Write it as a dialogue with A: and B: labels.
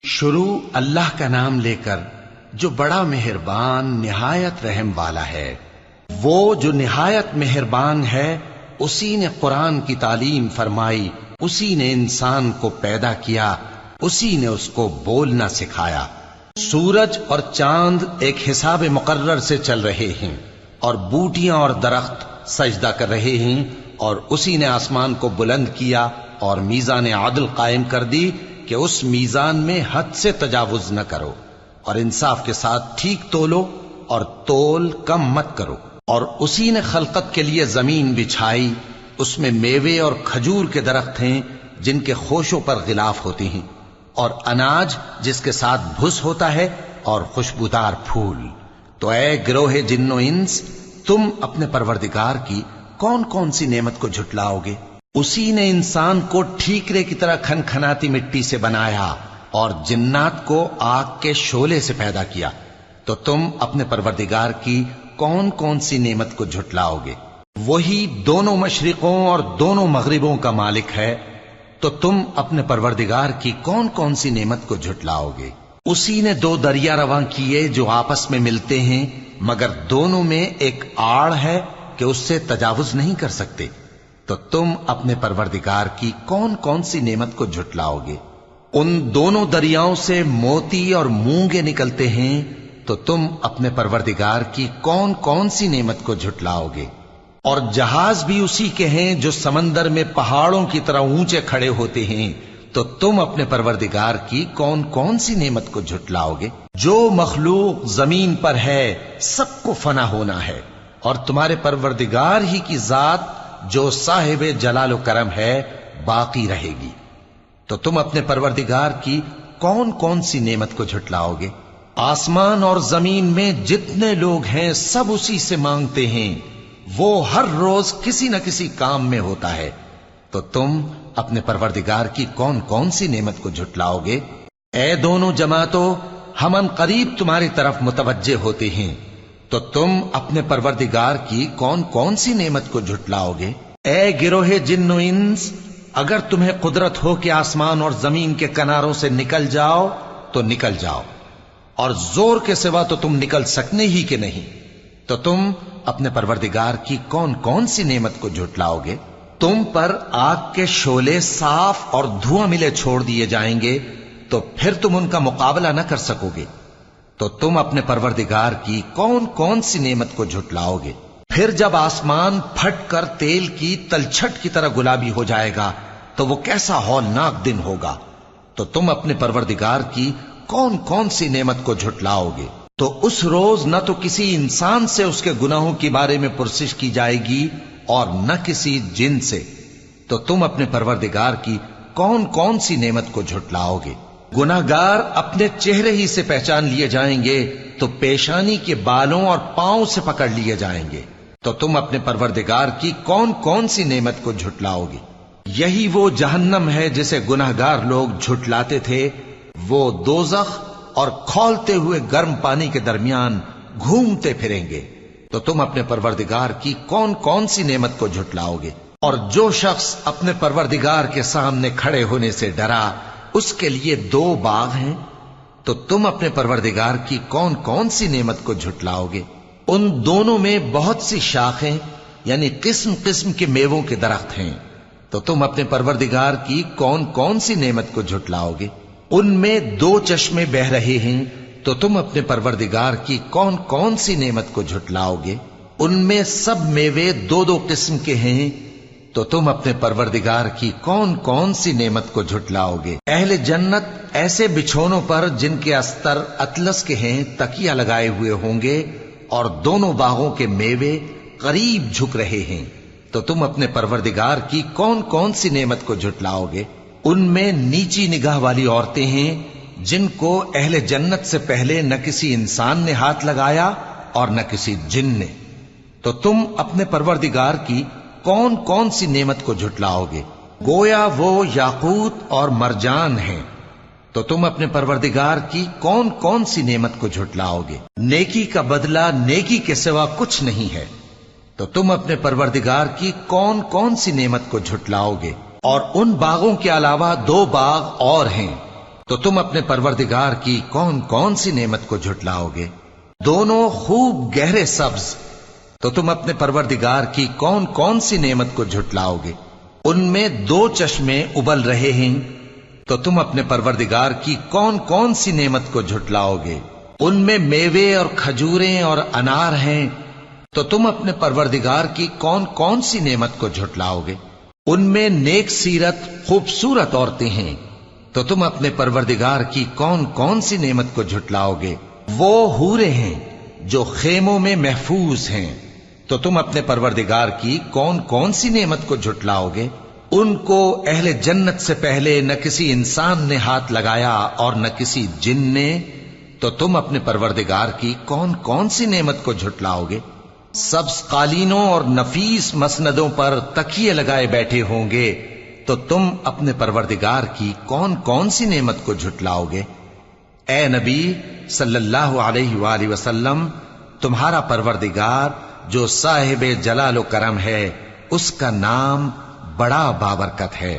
A: شروع اللہ کا نام لے کر جو بڑا مہربان نہایت رحم والا ہے۔ وہ جو نہایت مہربان ہے اسی نے قرآن کی تعلیم فرمائی، اسی نے انسان کو پیدا کیا، اسی نے اس کو بولنا سکھایا۔ سورج اور چاند ایک حساب مقرر سے چل رہے ہیں اور بوٹیاں اور درخت سجدہ کر رہے ہیں، اور اسی نے آسمان کو بلند کیا اور میزان عدل قائم کر دی کہ اس میزان میں حد سے تجاوز نہ کرو، اور انصاف کے ساتھ ٹھیک تولو اور تول کم مت کرو۔ اور اسی نے خلقت کے لیے زمین بچھائی، اس میں میوے اور کھجور کے درخت ہیں جن کے خوشوں پر غلاف ہوتے ہیں، اور اناج جس کے ساتھ بھس ہوتا ہے، اور خوشبودار پھول۔ تو اے گروہ جن و انس، تم اپنے پروردگار کی کون کون سی نعمت کو جھٹلاؤ گے؟ اسی نے انسان کو ٹھیکرے کی طرح کھنکھناتی مٹی سے بنایا اور جنات کو آگ کے شعلے سے پیدا کیا، تو تم اپنے پروردگار کی کون کون سی نعمت کو جھٹلاؤ گے؟ وہی دونوں مشرقوں اور دونوں مغربوں کا مالک ہے، تو تم اپنے پروردگار کی کون کون سی نعمت کو جھٹلاؤ گے؟ اسی نے دو دریا رواں کیے جو آپس میں ملتے ہیں، مگر دونوں میں ایک آڑ ہے کہ اس سے تجاوز نہیں کر سکتے، تو تم اپنے پروردگار کی کون کون سی نعمت کو جھٹلاؤ گے؟ ان دونوں دریاؤں سے موتی اور مونگے نکلتے ہیں، تو تم اپنے پروردگار کی کون کون سی نعمت کو جھٹلاؤ گے؟ اور جہاز بھی اسی کے ہیں جو سمندر میں پہاڑوں کی طرح اونچے کھڑے ہوتے ہیں، تو تم اپنے پروردگار کی کون کون سی نعمت کو جھٹلاؤ گے؟ جو مخلوق زمین پر ہے سب کو فنا ہونا ہے، اور تمہارے پروردگار ہی کی ذات جو صاحب جلال و کرم ہے باقی رہے گی۔ تو تم اپنے پروردگار کی کون کون سی نعمت کو جھٹلاؤ گے؟ آسمان اور زمین میں جتنے لوگ ہیں سب اسی سے مانگتے ہیں، وہ ہر روز کسی نہ کسی کام میں ہوتا ہے، تو تم اپنے پروردگار کی کون کون سی نعمت کو جھٹلاؤ گے؟ اے دونوں جماعتوں، ہم ان قریب تمہاری طرف متوجہ ہوتے ہیں، تو تم اپنے پروردگار کی کون کون سی نعمت کو جھٹلاؤ گے؟ اے گروہ جن و انس، اگر تمہیں قدرت ہو کہ آسمان اور زمین کے کناروں سے نکل جاؤ تو نکل جاؤ، اور زور کے سوا تو تم نکل سکنے ہی کہ نہیں، تو تم اپنے پروردگار کی کون کون سی نعمت کو جھٹلاؤ گے؟ تم پر آگ کے شعلے صاف اور دھواں ملے چھوڑ دیے جائیں گے، تو پھر تم ان کا مقابلہ نہ کر سکو گے، تو تم اپنے پروردگار کی کون کون سی نعمت کو جھٹلاؤ گے؟ پھر جب آسمان پھٹ کر تیل کی تلچھٹ کی طرح گلابی ہو جائے گا تو وہ کیسا ہولناک دن ہوگا، تو تم اپنے پروردگار کی کون کون سی نعمت کو جھٹلاؤ گے؟ تو اس روز نہ تو کسی انسان سے اس کے گناہوں کے بارے میں پرسش کی جائے گی اور نہ کسی جن سے، تو تم اپنے پروردگار کی کون کون سی نعمت کو جھٹلاؤ گے؟ گناہگار اپنے چہرے ہی سے پہچان لیے جائیں گے، تو پیشانی کے بالوں اور پاؤں سے پکڑ لیے جائیں گے، تو تم اپنے پروردگار کی کون کون سی نعمت کو جھٹلاؤ گے؟ یہی وہ جہنم ہے جسے گناہگار لوگ جھٹلاتے تھے، وہ دوزخ اور کھولتے ہوئے گرم پانی کے درمیان گھومتے پھریں گے، تو تم اپنے پروردگار کی کون کون سی نعمت کو جھٹلاؤ گے؟ اور جو شخص اپنے پروردگار کے سامنے کھڑے ہونے سے ڈرا، اس کے لیے دو باغ ہیں، تو تم اپنے پروردگار کی کون کون سی نعمت کو جھٹلاؤ گے؟ ان دونوں میں بہت سی شاخیں یعنی قسم قسم کے میووں کے درخت ہیں، تو تم اپنے پروردگار کی کون کون سی نعمت کو جھٹلاؤ گے؟ ان میں دو چشمے بہ رہے ہیں، تو تم اپنے پروردگار کی کون کون سی نعمت کو جھٹلاؤ گے؟ ان میں سب میوے دو دو قسم کے ہیں، تو تم اپنے پروردگار کی کون کون سی نعمت کو جھٹلاؤ گے؟ اہل جنت ایسے بچھونوں پر جن کے استر اطلس کے ہیں تکیہ لگائے ہوئے ہوں گے، اور دونوں باغوں کے میوے قریب جھک رہے ہیں، تو تم اپنے پروردگار کی کون کون سی نعمت کو جھٹلاؤ گے؟ ان میں نیچی نگاہ والی عورتیں ہیں جن کو اہل جنت سے پہلے نہ کسی انسان نے ہاتھ لگایا اور نہ کسی جن نے، تو تم اپنے پروردگار کی کون کون سی نعمت کو جھٹلاؤ گے؟ گویا وہ یاقوت اور مرجان ہیں، تو تم اپنے پروردگار کی کون کون سی نعمت کو جھٹلاؤ گے؟ نیکی کا بدلہ نیکی کے سوا کچھ نہیں ہے، تو تم اپنے پروردگار کی کون کون سی نعمت کو جھٹلاؤ گے؟ اور ان باغوں کے علاوہ دو باغ اور ہیں تو تم اپنے پروردگار کی کون کون سی نعمت کو جھٹلاؤ گے؟ دونوں خوب گہرے سبز، تو تم اپنے پروردگار کی کون کون سی نعمت کو جھٹلاؤ گے؟ ان میں 2 چشمے ابل رہے ہیں، تو تم اپنے پروردگار کی کون کون سی نعمت کو جھٹلاؤ گے؟ ان میں میوے اور کھجوریں اور انار ہیں، تو تم اپنے پروردگار کی کون کون سی نعمت کو جھٹلاؤ گے؟ ان میں نیک سیرت خوبصورت عورتیں ہیں، تو تم اپنے پروردگار کی کون کون سی نعمت کو جھٹلاؤ گے؟ وہ حوریں ہیں جو خیموں میں محفوظ ہیں، تو تم اپنے پروردگار کی کون کون سی نعمت کو جھٹلاؤ گے؟ ان کو اہل جنت سے پہلے نہ کسی انسان نے ہاتھ لگایا اور نہ کسی جن نے، تو تم اپنے پروردگار کی کون کون سی نعمت کو جھٹلاؤ گے؟ سبز قالینوں اور نفیس مسندوں پر تکیے لگائے بیٹھے ہوں گے، تو تم اپنے پروردگار کی کون کون سی نعمت کو جھٹلاؤ گے؟ اے نبی صلی اللہ علیہ وآلہ وسلم، تمہارا پروردگار جو صاحب جلال و کرم ہے، اس کا نام بڑا بابرکت ہے۔